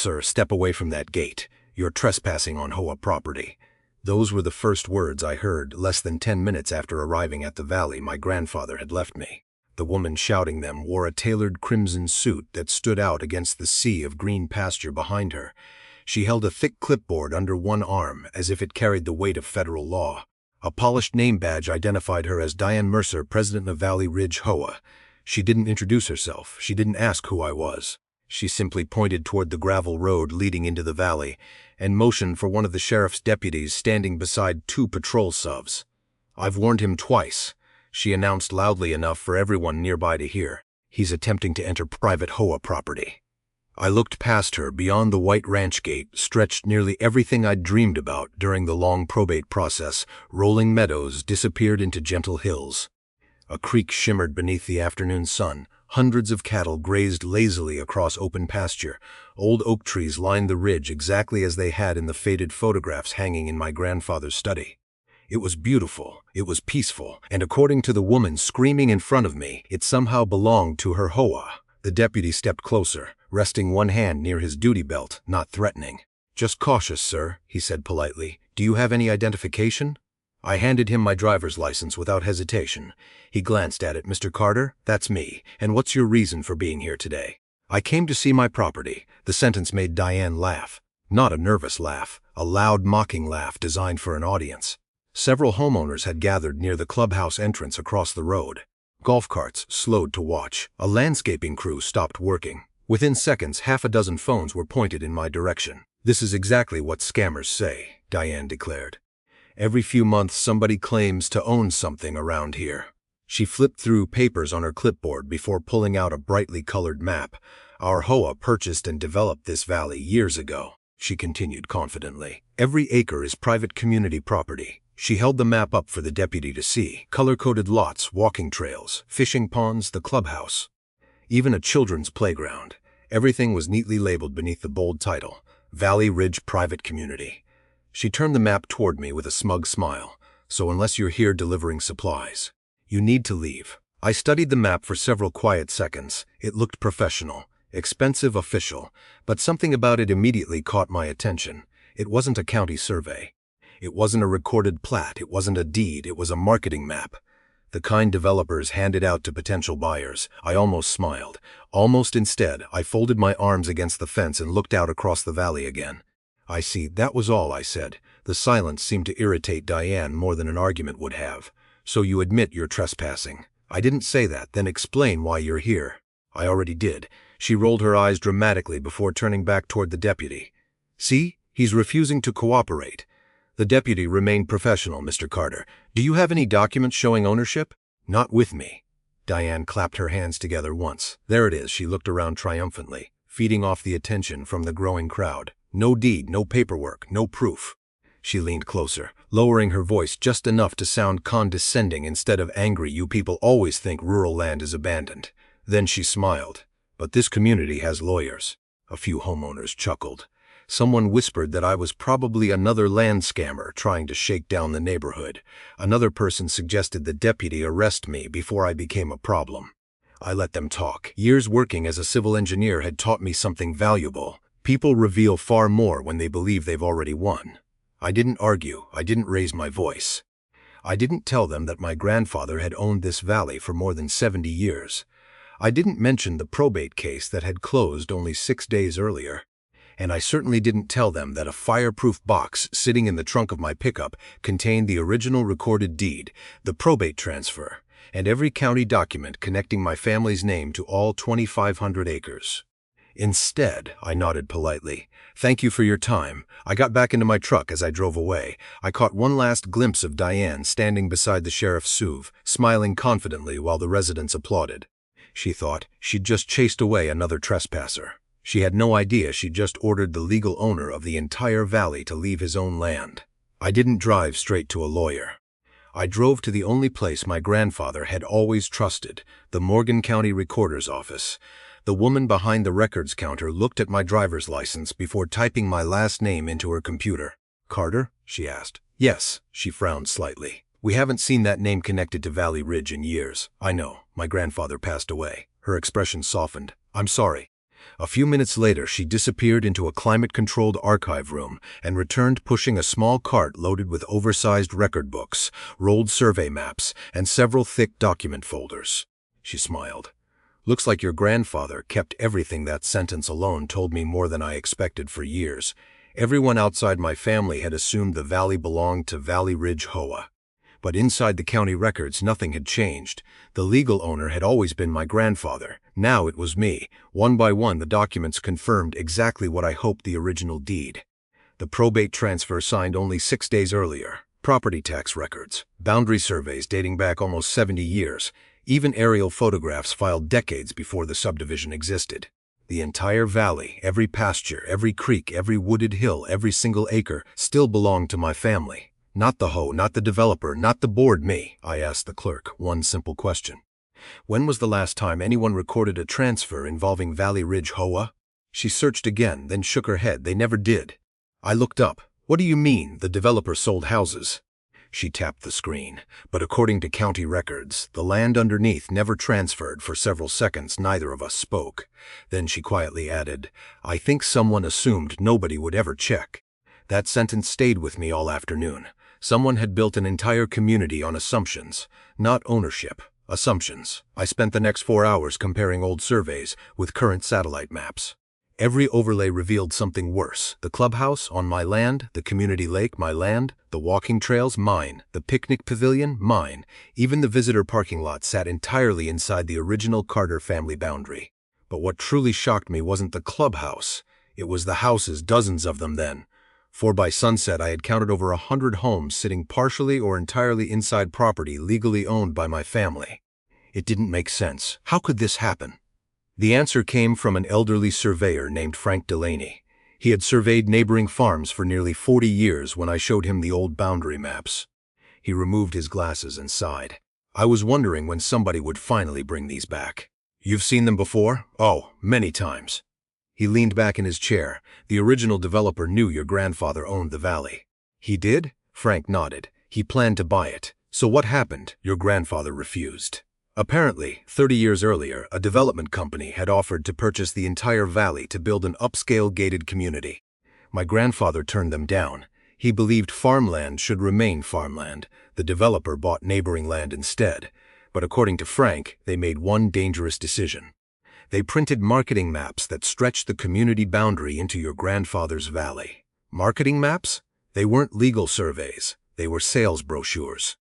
Sir, step away from that gate. You're trespassing on HOA property." Those were the first words I heard less than 10 minutes after arriving at the valley my grandfather had left me. The woman shouting them wore a tailored crimson suit that stood out against the sea of green pasture behind her. She held a thick clipboard under one arm as if it carried the weight of federal law. A polished name badge identified her as Diane Mercer, president of Valley Ridge HOA. She didn't introduce herself. She didn't ask who I was. She simply pointed toward the gravel road leading into the valley and motioned for one of the sheriff's deputies standing beside 2 patrol subs. "I've warned him twice," she announced loudly enough for everyone nearby to hear. "He's attempting to enter private HOA property." I looked past her. Beyond the white ranch gate stretched nearly everything I'd dreamed about during the long probate process. Rolling meadows disappeared into gentle hills. A creek shimmered beneath the afternoon sun. Hundreds of cattle grazed lazily across open pasture. Old oak trees lined the ridge exactly as they had in the faded photographs hanging in my grandfather's study. It was beautiful, it was peaceful, and according to the woman screaming in front of me, it somehow belonged to her HOA. The deputy stepped closer, resting one hand near his duty belt, not threatening. "Just cautious, sir," he said politely. "Do you have any identification?" I handed him my driver's license without hesitation. He glanced at it. "Mr. Carter, that's me. And what's your reason for being here today?" "I came to see my property." The sentence made Diane laugh. Not a nervous laugh, a loud, mocking laugh designed for an audience. Several homeowners had gathered near the clubhouse entrance across the road. Golf carts slowed to watch. A landscaping crew stopped working. Within seconds, half a dozen phones were pointed in my direction. "This is exactly what scammers say," Diane declared. "Every few months somebody claims to own something around here." She flipped through papers on her clipboard before pulling out a brightly colored map. "Our HOA purchased and developed this valley years ago," she continued confidently. "Every acre is private community property." She held the map up for the deputy to see. Color-coded lots, walking trails, fishing ponds, the clubhouse. Even a children's playground. Everything was neatly labeled beneath the bold title, Valley Ridge Private Community. She turned the map toward me with a smug smile. "So unless you're here delivering supplies, you need to leave." I studied the map for several quiet seconds. It looked professional, expensive, official, but something about it immediately caught my attention. It wasn't a county survey. It wasn't a recorded plat. It wasn't a deed. It was a marketing map. The kind developers handed out to potential buyers. I almost smiled. Almost instead, I folded my arms against the fence and looked out across the valley again. "I see." That was all I said. The silence seemed to irritate Diane more than an argument would have. "So you admit you're trespassing?" "I didn't say that." "Then explain why you're here." "I already did." She rolled her eyes dramatically before turning back toward the deputy. "See? He's refusing to cooperate." The deputy remained professional. "Mr. Carter, do you have any documents showing ownership?" "Not with me." Diane clapped her hands together once. "There it is." She looked around triumphantly, feeding off the attention from the growing crowd. "No deed, no paperwork, no proof." She leaned closer, lowering her voice just enough to sound condescending instead of angry. "You people always think rural land is abandoned." Then she smiled. "But this community has lawyers." A few homeowners chuckled. Someone whispered that I was probably another land scammer trying to shake down the neighborhood. Another person suggested the deputy arrest me before I became a problem. I let them talk. Years working as a civil engineer had taught me something valuable. People reveal far more when they believe they've already won. I didn't argue. I didn't raise my voice. I didn't tell them that my grandfather had owned this valley for more than 70 years. I didn't mention the probate case that had closed only 6 days earlier. And I certainly didn't tell them that a fireproof box sitting in the trunk of my pickup contained the original recorded deed, the probate transfer, and every county document connecting my family's name to all 2,500 acres. Instead, I nodded politely. "Thank you for your time." I got back into my truck as I drove away. I caught one last glimpse of Diane standing beside the sheriff's SUV, smiling confidently while the residents applauded. She thought she'd just chased away another trespasser. She had no idea she'd just ordered the legal owner of the entire valley to leave his own land. I didn't drive straight to a lawyer. I drove to the only place my grandfather had always trusted, the Morgan County Recorder's Office. The woman behind the records counter looked at my driver's license before typing my last name into her computer. "Carter?" she asked. "Yes." She frowned slightly. "We haven't seen that name connected to Valley Ridge in years." "I know. My grandfather passed away." Her expression softened. "I'm sorry. A few minutes later, she disappeared into a climate-controlled archive room and returned pushing a small cart loaded with oversized record books, rolled survey maps, and several thick document folders. She smiled. "Looks like your grandfather kept everything." That sentence alone told me more than I expected. For years, everyone outside my family had assumed the valley belonged to Valley Ridge HOA. But inside the county records, nothing had changed. The legal owner had always been my grandfather. Now it was me. One by one, the documents confirmed exactly what I hoped: the original deed. The probate transfer signed only 6 days earlier. Property tax records, boundary surveys dating back almost 70 years, even aerial photographs filed decades before the subdivision existed. The entire valley, every pasture, every creek, every wooded hill, every single acre, still belonged to my family. Not the HOA, not the developer, not the board, me. I asked the clerk one simple question. When was the last time anyone recorded a transfer involving Valley Ridge HOA? She searched again, then shook her head. They never did. I looked up. What do you mean, the developer sold houses? She tapped the screen. But according to county records, the land underneath never transferred. For several seconds, neither of us spoke. Then she quietly added, "I think someone assumed nobody would ever check." That sentence stayed with me all afternoon. Someone had built an entire community on assumptions, not ownership. Assumptions. I spent the next 4 hours comparing old surveys with current satellite maps. Every overlay revealed something worse. The clubhouse, on my land; the community lake, my land; the walking trails, mine; the picnic pavilion, mine. Even the visitor parking lot sat entirely inside the original Carter family boundary. But what truly shocked me wasn't the clubhouse. It was the houses, dozens of them then. For by sunset, I had counted over 100 homes sitting partially or entirely inside property legally owned by my family. It didn't make sense. How could this happen? The answer came from an elderly surveyor named Frank Delaney. He had surveyed neighboring farms for nearly 40 years when I showed him the old boundary maps. He removed his glasses and sighed. "I was wondering when somebody would finally bring these back." "You've seen them before?" "Oh, many times." He leaned back in his chair. "The original developer knew your grandfather owned the valley." "He did?" Frank nodded. "He planned to buy it." "So what happened?" "Your grandfather refused." Apparently, 30 years earlier, a development company had offered to purchase the entire valley to build an upscale gated community. My grandfather turned them down. He believed farmland should remain farmland. The developer bought neighboring land instead. But according to Frank, they made one dangerous decision. They printed marketing maps that stretched the community boundary into your grandfather's valley. Marketing maps? They weren't legal surveys. They were sales brochures.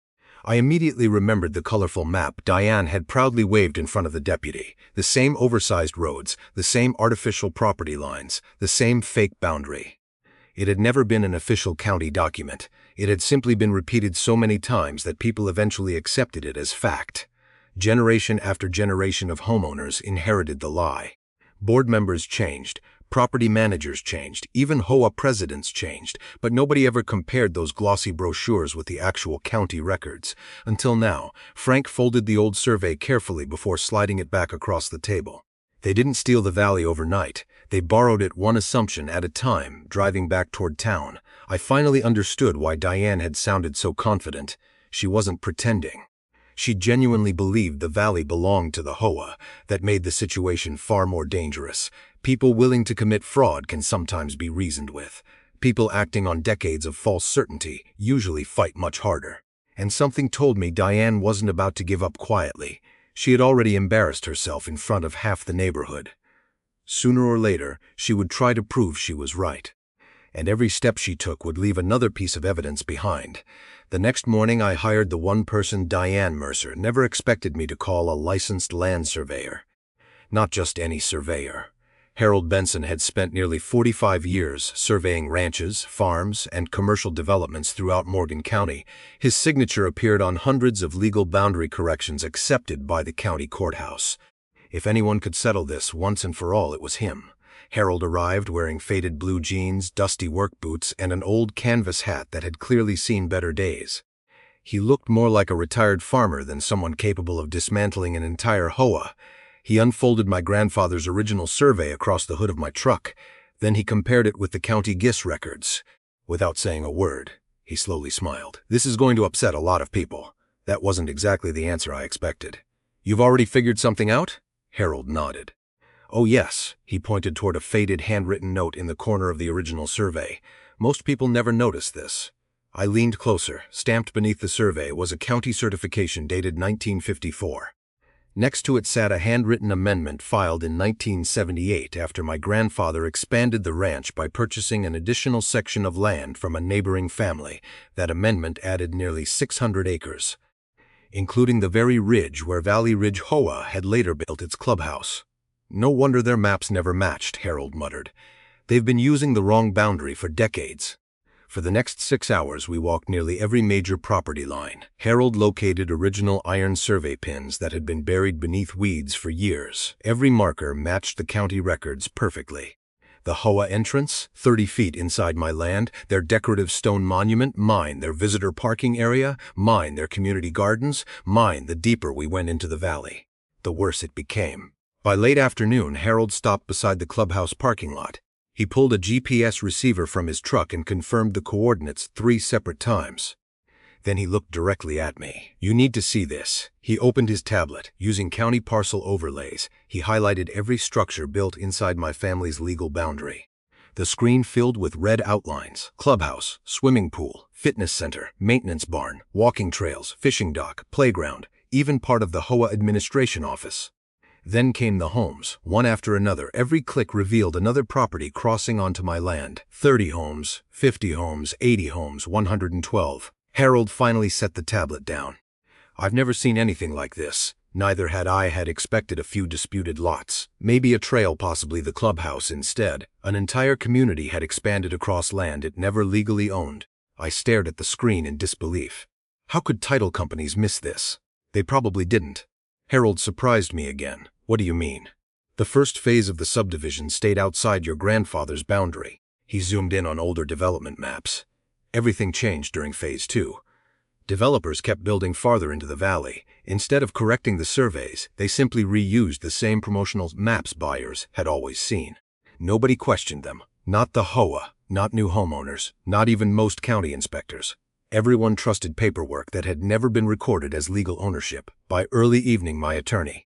I immediately remembered the colorful map Diane had proudly waved in front of the deputy. The same oversized roads, the same artificial property lines, the same fake boundary. It had never been an official county document. It had simply been repeated so many times that people eventually accepted it as fact. Generation after generation of homeowners inherited the lie. Board members changed, property managers changed, even HOA presidents changed, but nobody ever compared those glossy brochures with the actual county records. Until now, Frank folded the old survey carefully before sliding it back across the table. They didn't steal the valley overnight. They borrowed it one assumption at a time, driving back toward town. I finally understood why Diane had sounded so confident. She wasn't pretending. She genuinely believed the valley belonged to the HOA. That made the situation far more dangerous. People willing to commit fraud can sometimes be reasoned with. People acting on decades of false certainty usually fight much harder. And something told me Diane wasn't about to give up quietly. She had already embarrassed herself in front of half the neighborhood. Sooner or later, she would try to prove she was right. And every step she took would leave another piece of evidence behind. The next morning, I hired the one person Diane Mercer never expected me to call a licensed land surveyor. Not just any surveyor. Harold Benson had spent nearly 45 years surveying ranches, farms, and commercial developments throughout Morgan County. His signature appeared on hundreds of legal boundary corrections accepted by the county courthouse. If anyone could settle this once and for all, it was him. Harold arrived wearing faded blue jeans, dusty work boots, and an old canvas hat that had clearly seen better days. He looked more like a retired farmer than someone capable of dismantling an entire HOA. He unfolded my grandfather's original survey across the hood of my truck. Then he compared it with the county GIS records. Without saying a word, he slowly smiled. "This is going to upset a lot of people." That wasn't exactly the answer I expected. "You've already figured something out?" Harold nodded. "Oh yes," he pointed toward a faded handwritten note in the corner of the original survey. "Most people never notice this." I leaned closer. Stamped beneath the survey was a county certification dated 1954. Next to it sat a handwritten amendment filed in 1978 after my grandfather expanded the ranch by purchasing an additional section of land from a neighboring family. That amendment added nearly 600 acres, including the very ridge where Valley Ridge HOA had later built its clubhouse. "No wonder their maps never matched," Harold muttered. "They've been using the wrong boundary for decades." For the next 6 hours, we walked nearly every major property line. Harold located original iron survey pins that had been buried beneath weeds for years. Every marker matched the county records perfectly. The HOA entrance, 30 feet inside my land, their decorative stone monument, mine, their visitor parking area, mine, their community gardens, mine the deeper we went into the valley. The worse it became. By late afternoon, Harold stopped beside the clubhouse parking lot. He pulled a GPS receiver from his truck and confirmed the coordinates 3 separate times. Then he looked directly at me. "You need to see this." He opened his tablet. Using county parcel overlays, he highlighted every structure built inside my family's legal boundary. The screen filled with red outlines: clubhouse, swimming pool, fitness center, maintenance barn, walking trails, fishing dock, playground, even part of the HOA administration office. Then came the homes, one after another. Every click revealed another property crossing onto my land. 30 homes, 50 homes, 80 homes, 112. Harold finally set the tablet down. "I've never seen anything like this." Neither had I. Had expected a few disputed lots. Maybe a trail, possibly the clubhouse instead. An entire community had expanded across land it never legally owned. I stared at the screen in disbelief. How could title companies miss this? They probably didn't. Harold surprised me again. "What do you mean?" "The first phase of the subdivision stayed outside your grandfather's boundary." He zoomed in on older development maps. "Everything changed during phase 2. Developers kept building farther into the valley. Instead of correcting the surveys, they simply reused the same promotional maps buyers had always seen. Nobody questioned them. Not the HOA, not new homeowners, not even most county inspectors. Everyone trusted paperwork that had never been recorded as legal ownership." By early evening, my attorney,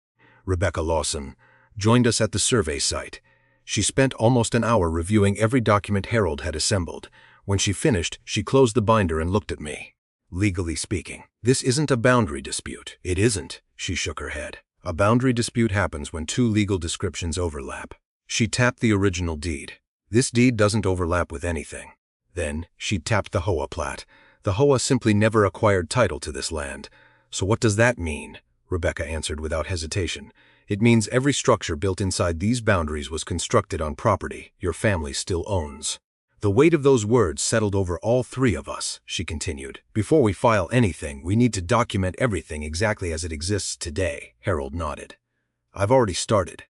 Rebecca Lawson, joined us at the survey site. She spent almost an hour reviewing every document Harold had assembled. When she finished, she closed the binder and looked at me. "Legally speaking, this isn't a boundary dispute." "It isn't," she shook her head. "A boundary dispute happens when 2 legal descriptions overlap." She tapped the original deed. "This deed doesn't overlap with anything." Then she tapped the HOA plat. "The HOA simply never acquired title to this land." "So what does that mean?" Rebecca answered without hesitation. "It means every structure built inside these boundaries was constructed on property your family still owns." The weight of those words settled over all 3 of us, she continued. "Before we file anything, we need to document everything exactly as it exists today." Harold nodded. "I've already started."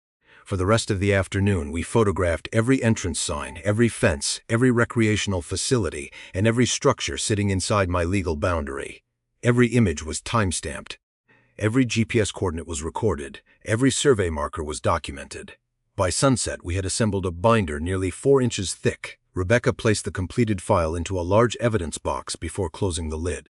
For the rest of the afternoon, we photographed every entrance sign, every fence, every recreational facility, and every structure sitting inside my legal boundary. Every image was time-stamped. Every GPS coordinate was recorded. Every survey marker was documented. By sunset, we had assembled a binder nearly 4 inches thick. Rebecca placed the completed file into a large evidence box before closing the lid.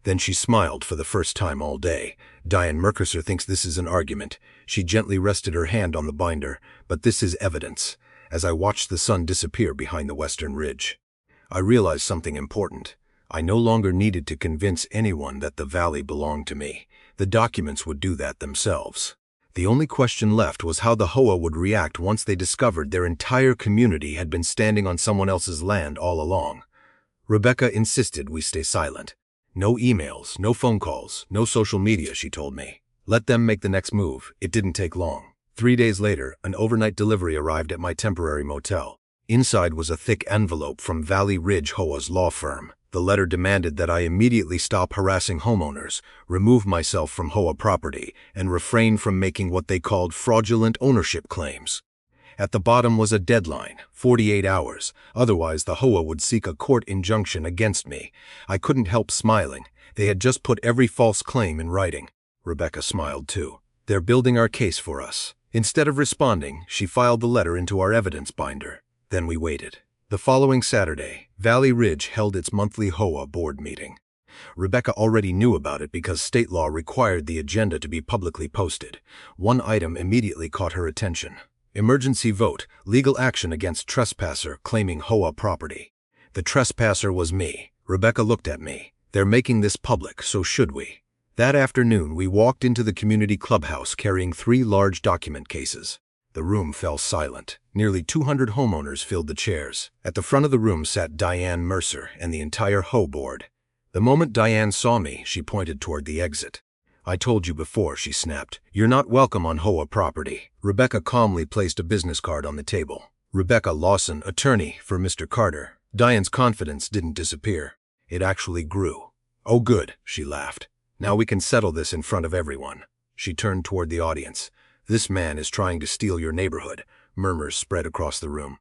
Then she smiled for the first time all day. "Diane Merkerser thinks this is an argument." She gently rested her hand on the binder. "But this is evidence." As I watched the sun disappear behind the western ridge, I realized something important. I no longer needed to convince anyone that the valley belonged to me. The documents would do that themselves. The only question left was how the HOA would react once they discovered their entire community had been standing on someone else's land all along. Rebecca insisted we stay silent. "No emails, no phone calls, no social media," she told me. "Let them make the next move." It didn't take long. 3 days later, an overnight delivery arrived at my temporary motel. Inside was a thick envelope from Valley Ridge HOA's law firm. The letter demanded that I immediately stop harassing homeowners, remove myself from HOA property, and refrain from making what they called fraudulent ownership claims. At the bottom was a deadline, 48 hours. Otherwise, the HOA would seek a court injunction against me. I couldn't help smiling. They had just put every false claim in writing. Rebecca smiled too. "They're building our case for us." Instead of responding, she filed the letter into our evidence binder. Then we waited. The following Saturday, Valley Ridge held its monthly HOA board meeting. Rebecca already knew about it because state law required the agenda to be publicly posted. One item immediately caught her attention: Emergency vote, legal action against trespasser claiming HOA property. The trespasser was me. Rebecca looked at me. They're making this public, so should we? That afternoon, we walked into the community clubhouse carrying 3 large document cases. The room fell silent. Nearly 200 homeowners filled the chairs. At the front of the room sat Diane Mercer and the entire HOA board. The moment Diane saw me, she pointed toward the exit. "I told you before," she snapped. "You're not welcome on HOA property." Rebecca calmly placed a business card on the table. "Rebecca Lawson, attorney for Mr. Carter." Diane's confidence didn't disappear. It actually grew. "Oh good," she laughed. "Now we can settle this in front of everyone." She turned toward the audience. "This man is trying to steal your neighborhood." Murmurs spread across the room.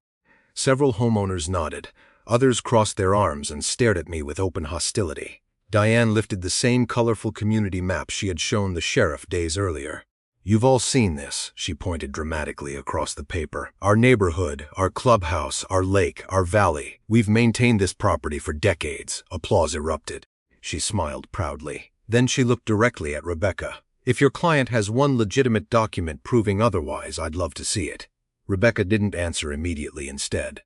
Several homeowners nodded. Others crossed their arms and stared at me with open hostility. Diane lifted the same colorful community map she had shown the sheriff days earlier. "You've all seen this," she pointed dramatically across the paper. "Our neighborhood, our clubhouse, our lake, our valley. We've maintained this property for decades." Applause erupted. She smiled proudly. Then she looked directly at Rebecca. "If your client has one legitimate document proving otherwise, I'd love to see it." Rebecca didn't answer immediately. Instead,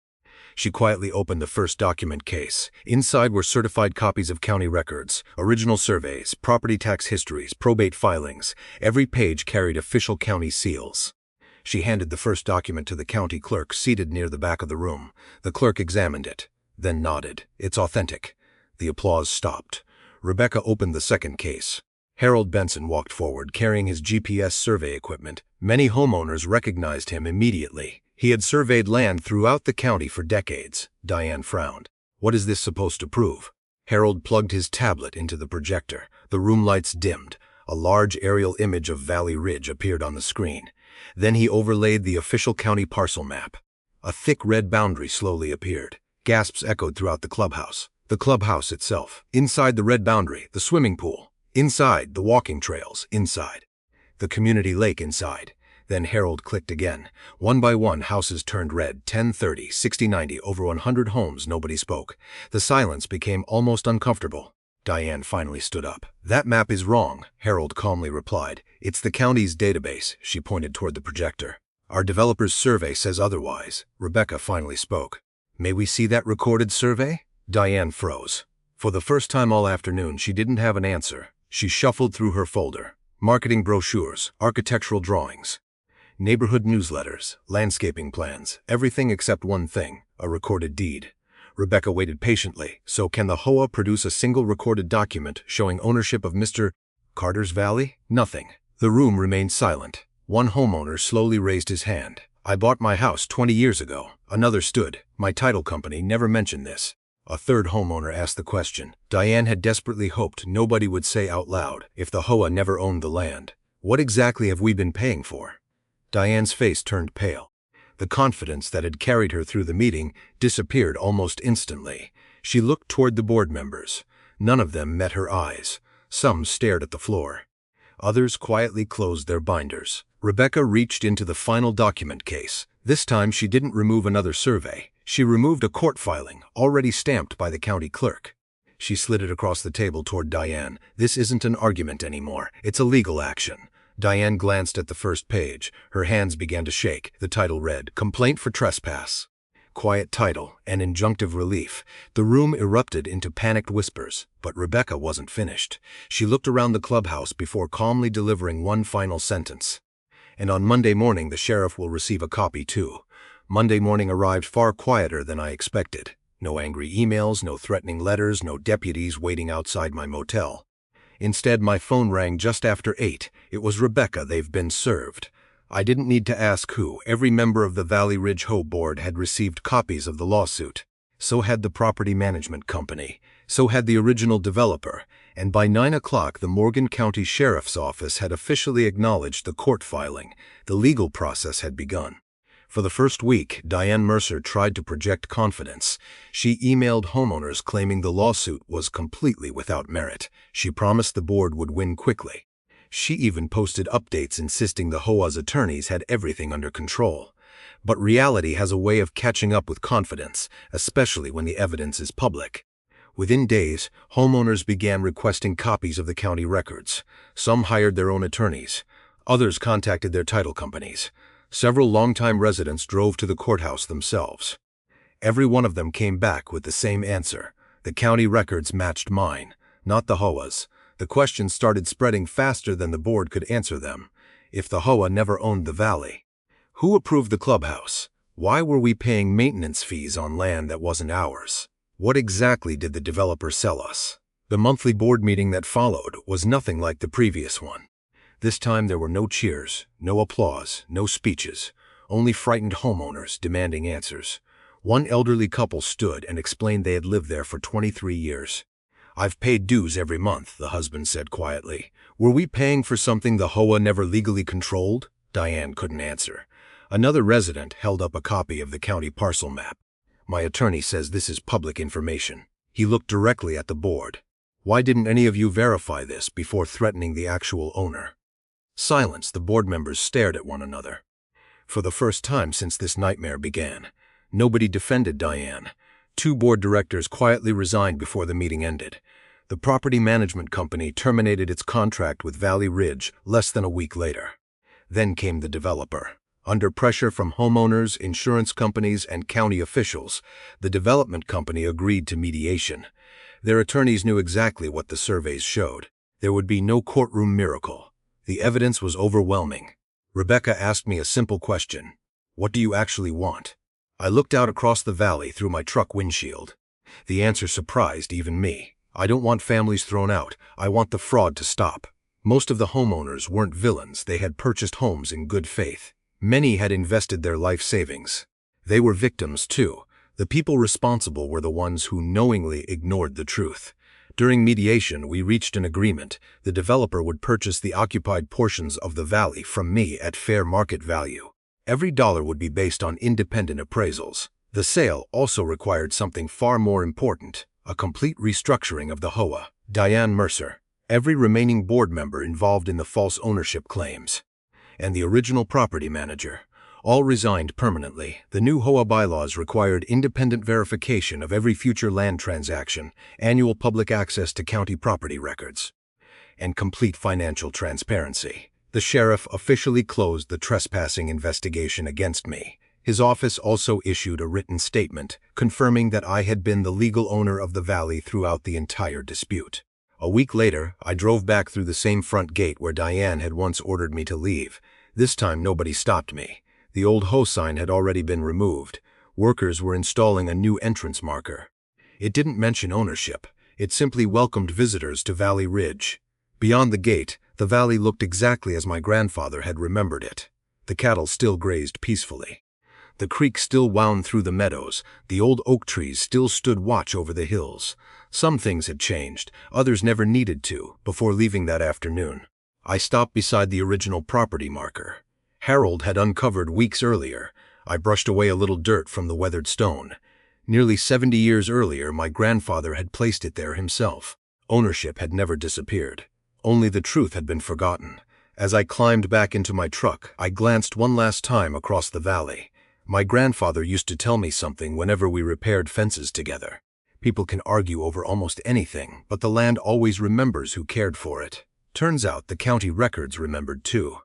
she quietly opened the first document case. Inside were certified copies of county records, original surveys, property tax histories, probate filings. Every page carried official county seals. She handed the first document to the county clerk seated near the back of the room. The clerk examined it, then nodded. "It's authentic." The applause stopped. Rebecca opened the second case. Harold Benson walked forward, carrying his GPS survey equipment. Many homeowners recognized him immediately. He had surveyed land throughout the county for decades. Diane frowned. "What is this supposed to prove?" Harold plugged his tablet into the projector. The room lights dimmed. A large aerial image of Valley Ridge appeared on the screen. Then he overlaid the official county parcel map. A thick red boundary slowly appeared. Gasps echoed throughout the clubhouse. The clubhouse itself. Inside the red boundary, the swimming pool. Inside, the walking trails. Inside, the community lake. Inside. Then Harold clicked again. One by one, houses turned red. 10, 30, 60, 90, over 100 homes. Nobody spoke. The silence became almost uncomfortable. Diane finally stood up. "That map is wrong," Harold calmly replied. "It's the county's database." She pointed toward the projector. "Our developer's survey says otherwise." Rebecca finally spoke. "May we see that recorded survey?" Diane froze. For the first time all afternoon, she didn't have an answer. She shuffled through her folder. Marketing brochures, architectural drawings, neighborhood newsletters, landscaping plans, everything except one thing, a recorded deed. Rebecca waited patiently. "So can the HOA produce a single recorded document showing ownership of Mr. Carter's Valley?" Nothing. The room remained silent. One homeowner slowly raised his hand. "I bought my house 20 years ago." Another stood. "My title company never mentioned this." A third homeowner asked the question. Diane had desperately hoped nobody would say out loud, "If the HOA never owned the land, what exactly have we been paying for?" Diane's face turned pale. The confidence that had carried her through the meeting disappeared almost instantly. She looked toward the board members. None of them met her eyes. Some stared at the floor. Others quietly closed their binders. Rebecca reached into the final document case. This time she didn't remove another survey. She removed a court filing, already stamped by the county clerk. She slid it across the table toward Diane. "This isn't an argument anymore. It's a legal action." Diane glanced at the first page. Her hands began to shake. The title read, "Complaint for Trespass." Quiet title, and injunctive relief. The room erupted into panicked whispers, but Rebecca wasn't finished. She looked around the clubhouse before calmly delivering one final sentence. "And on Monday morning, the sheriff will receive a copy too." Monday morning arrived far quieter than I expected. No angry emails, no threatening letters, no deputies waiting outside my motel. Instead, my phone rang just after 8. It was Rebecca. "They've been served." I didn't need to ask who. Every member of the Valley Ridge HOA board had received copies of the lawsuit. So had the property management company. So had the original developer. And by 9 o'clock, the Morgan County Sheriff's Office had officially acknowledged the court filing. The legal process had begun. For the first week, Diane Mercer tried to project confidence. She emailed homeowners claiming the lawsuit was completely without merit. She promised the board would win quickly. She even posted updates insisting the HOA's attorneys had everything under control. But reality has a way of catching up with confidence, especially when the evidence is public. Within days, homeowners began requesting copies of the county records. Some hired their own attorneys. Others contacted their title companies. Several longtime residents drove to the courthouse themselves. Every one of them came back with the same answer. The county records matched mine, not the HOA's. The questions started spreading faster than the board could answer them. If the HOA never owned the valley? Who approved the clubhouse? Why were we paying maintenance fees on land that wasn't ours? What exactly did the developer sell us? The monthly board meeting that followed was nothing like the previous one. This time there were no cheers, no applause, no speeches, only frightened homeowners demanding answers. One elderly couple stood and explained they had lived there for 23 years. "I've paid dues every month," the husband said quietly. "Were we paying for something the HOA never legally controlled?" Diane couldn't answer. Another resident held up a copy of the county parcel map. "My attorney says this is public information." He looked directly at the board. "Why didn't any of you verify this before threatening the actual owner?" Silence. The board members stared at one another. For the first time since this nightmare began, nobody defended Diane. 2 board directors quietly resigned before the meeting ended. The property management company terminated its contract with Valley Ridge less than a week later. Then came the developer. Under pressure from homeowners, insurance companies, and county officials, the development company agreed to mediation. Their attorneys knew exactly what the surveys showed. There would be no courtroom miracle. The evidence was overwhelming. Rebecca asked me a simple question. "What do you actually want?" I looked out across the valley through my truck windshield. The answer surprised even me. "I don't want families thrown out. I want the fraud to stop." Most of the homeowners weren't villains. They had purchased homes in good faith. Many had invested their life savings. They were victims, too. The people responsible were the ones who knowingly ignored the truth. During mediation, we reached an agreement. The developer would purchase the occupied portions of the valley from me at fair market value. Every dollar would be based on independent appraisals. The sale also required something far more important, a complete restructuring of the HOA. Diane Mercer, every remaining board member involved in the false ownership claims, and the original property manager, all resigned permanently. The new HOA bylaws required independent verification of every future land transaction, annual public access to county property records, and complete financial transparency. The sheriff officially closed the trespassing investigation against me. His office also issued a written statement confirming that I had been the legal owner of the valley throughout the entire dispute. A week later, I drove back through the same front gate where Diane had once ordered me to leave. This time, nobody stopped me. The old HO sign had already been removed. Workers were installing a new entrance marker. It didn't mention ownership. It simply welcomed visitors to Valley Ridge. Beyond the gate, the valley looked exactly as my grandfather had remembered it. The cattle still grazed peacefully. The creek still wound through the meadows. The old oak trees still stood watch over the hills. Some things had changed, others never needed to, before leaving that afternoon. I stopped beside the original property marker. Harold had uncovered weeks earlier. I brushed away a little dirt from the weathered stone. Nearly 70 years earlier, my grandfather had placed it there himself. Ownership had never disappeared. Only the truth had been forgotten. As I climbed back into my truck, I glanced one last time across the valley. My grandfather used to tell me something whenever we repaired fences together. People can argue over almost anything, but the land always remembers who cared for it. Turns out the county records remembered too.